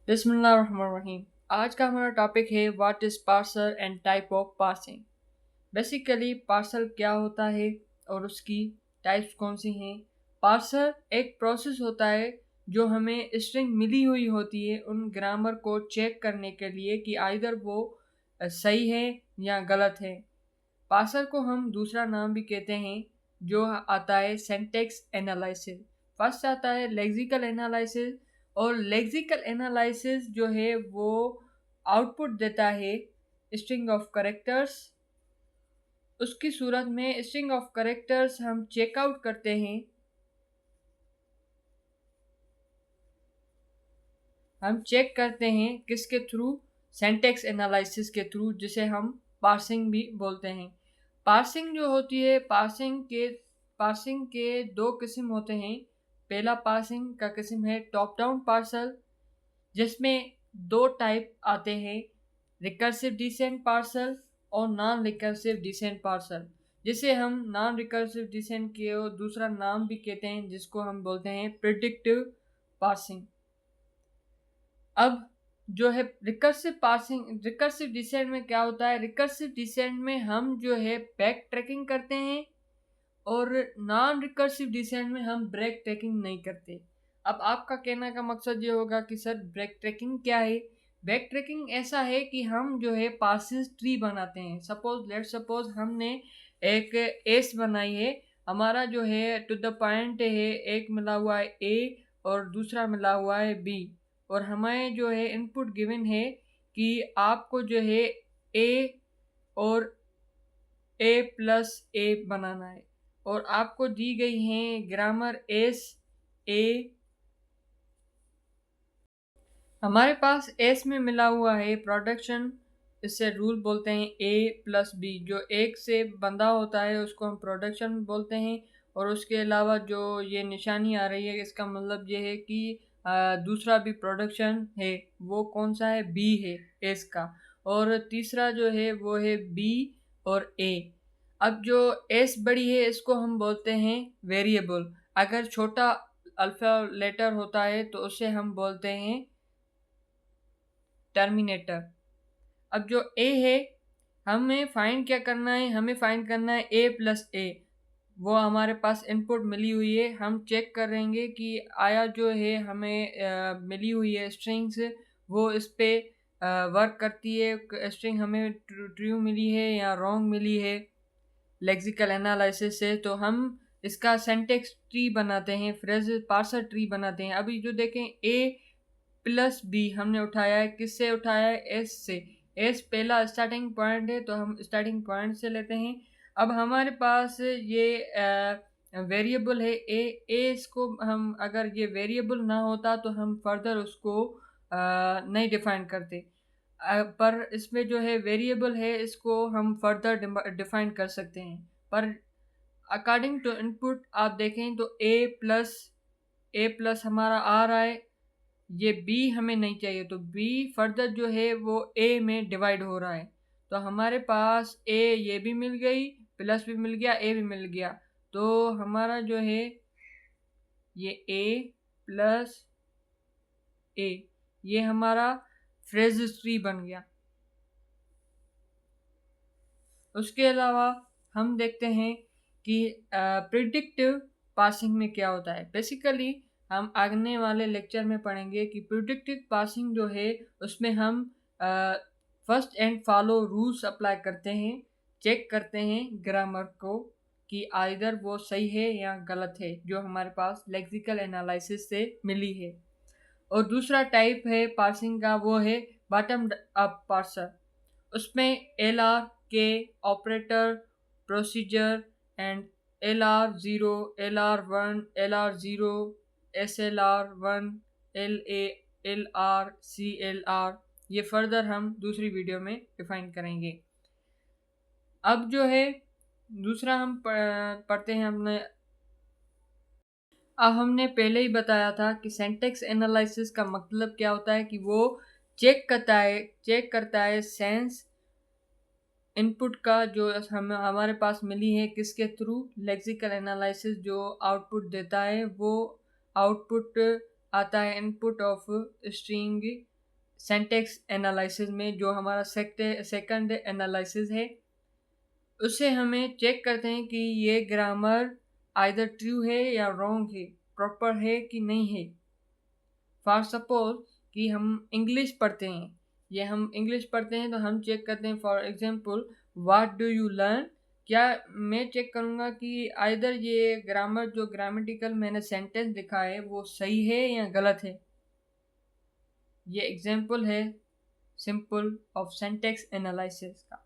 बिस्मिल्लाहिर्रहमानिर्रहीम। आज का हमारा टॉपिक है what is parser and type of parsing. Basically parser क्या होता है और उसकी टाइप्स कौन सी हैं। पार्सर एक प्रोसेस होता है जो हमें स्ट्रिंग मिली हुई होती है उन ग्रामर को चेक करने के लिए कि आइदर वो सही है या गलत है। पार्सर को हम दूसरा नाम भी कहते हैं जो आता है सिंटैक्स एनालिसिस। फर्स्ट आता है लेक्सिकल एनालिसिस, और लेक्सिकल एनालिसिस जो है वो आउटपुट देता है स्ट्रिंग ऑफ करेक्टर्स। उसकी सूरत में स्ट्रिंग ऑफ करेक्टर्स हम चेकआउट करते हैं, हम चेक करते हैं किसके थ्रू, सिंटैक्स एनालिसिस के थ्रू, जिसे हम पार्सिंग भी बोलते हैं। पार्सिंग जो होती है, पार्सिंग के दो किस्म होते हैं। पहला पार्सिंग का किस्म है टॉप डाउन पार्सर, जिसमें दो टाइप आते हैं, रिकर्सिव डिसेंट पार्सर और नॉन रिकर्सिव डिसेंट पार्सर, जिसे हम नॉन रिकर्सिव डिसेंट के और दूसरा नाम भी कहते हैं, जिसको हम बोलते हैं प्रिडिक्टिव पार्सिंग। अब जो है रिकर्सिव पार्सिंग, रिकर्सिव डिसेंट में क्या होता है, रिकर्सिव डिसेंट में हम जो है बैक ट्रैकिंग करते हैं, और नॉन रिकर्सिव डिसेंट में हम ब्रेक ट्रैकिंग नहीं करते। अब आपका कहने का मकसद ये होगा कि सर ब्रेक ट्रैकिंग क्या है। बैक ट्रैकिंग ऐसा है कि हम जो है पार्सेस ट्री बनाते हैं। सपोज हमने एक एस बनाई है, हमारा जो है टू द पॉइंट है, एक मिला हुआ है ए और दूसरा मिला हुआ है बी, और हमें जो है इनपुट गिवन है कि आपको जो है ए और ए प्लस ए बनाना है, और आपको दी गई हैं ग्रामर एस ए। हमारे पास एस में मिला हुआ है प्रोडक्शन, इससे रूल बोलते हैं ए प्लस बी। जो एक से बंधा होता है उसको हम प्रोडक्शन बोलते हैं, और उसके अलावा जो ये निशानी आ रही है इसका मतलब ये है कि दूसरा भी प्रोडक्शन है। वो कौन सा है, बी है एस का, और तीसरा जो है वो है बी और ए। अब जो एस बड़ी है इसको हम बोलते हैं वेरिएबल। अगर छोटा अल्फा लेटर होता है तो उसे हम बोलते हैं टर्मिनेटर। अब जो ए है, हमें फाइंड क्या करना है, हमें फाइंड करना है ए प्लस ए। वो हमारे पास इनपुट मिली हुई है, हम चेक करेंगे कि आया जो है हमें मिली हुई है स्ट्रिंग्स, वो इस पे वर्क करती है। स्ट्रिंग हमें ट्रू मिली है या रॉन्ग मिली है लेक्सिकल एनालिसिस से। तो हम इसका सिंटैक्स ट्री बनाते हैं, फ्रेज पार्सर ट्री बनाते हैं। अभी जो देखें ए प्लस बी हमने उठाया है, किससे उठाया है, एस से। एस पहला स्टार्टिंग पॉइंट है तो हम स्टार्टिंग पॉइंट से लेते हैं। अब हमारे पास ये वेरिएबल है ए। इसको हम, अगर ये वेरिएबल ना होता तो हम फर्दर उसको नहीं डिफाइन करते, पर इसमें जो है वेरिएबल है इसको हम फर्दर डिफाइन कर सकते हैं। पर अकॉर्डिंग टू इनपुट आप देखें तो ए प्लस हमारा आ रहा है, ये बी हमें नहीं चाहिए, तो बी फर्दर जो है वो ए में डिवाइड हो रहा है। तो हमारे पास ए ये भी मिल गई, प्लस भी मिल गया, ए भी मिल गया। तो हमारा जो है ये ए प्लस ए, ये हमारा फ्रेज ट्री बन गया। उसके अलावा हम देखते हैं कि प्रिडिक्टिव पासिंग में क्या होता है। बेसिकली हम आगने वाले लेक्चर में पढ़ेंगे कि प्रिडिक्टिव पासिंग जो है उसमें हम first and follow rules apply करते हैं, चेक करते हैं ग्रामर को कि आइदर वो सही है या गलत है, जो हमारे पास लेक्सिकल एनालिसिस से मिली है। और दूसरा टाइप है पार्सिंग का, वो है बॉटम अप पार्सर। उसमें एल आर के operator, procedure and LR0, LR1, LR0, SLR1, LA, LR, CLR, ये फर्दर हम दूसरी वीडियो में डिफाइन करेंगे। अब जो है दूसरा हम पढ़ते हैं हमने। अब हमने पहले ही बताया था कि सिंटैक्स एनालिसिस का मतलब क्या होता है, कि वो चेक करता है सेंस इनपुट का जो हमें हमारे पास मिली है, किसके थ्रू, लेक्सिकल एनालिसिस जो आउटपुट देता है, वो आउटपुट आता है input of string syntax analysis में जो हमारा सेकंड एनालिसिस है, उससे हमें चेक करते हैं कि ये ग्रामर आइदर ट्रू है या रॉन्ग है, प्रॉपर है कि नहीं है। फॉर सपोज कि हम इंग्लिश पढ़ते हैं, तो हम चेक करते हैं for example what do you learn. क्या मैं चेक करूँगा कि आइदर ये ग्रामर जो ग्रामेटिकल मैंने सेंटेंस लिखा है वो सही है या गलत है। ये एग्जांपल है सिंपल ऑफ सिंटैक्स एनालिसिस का।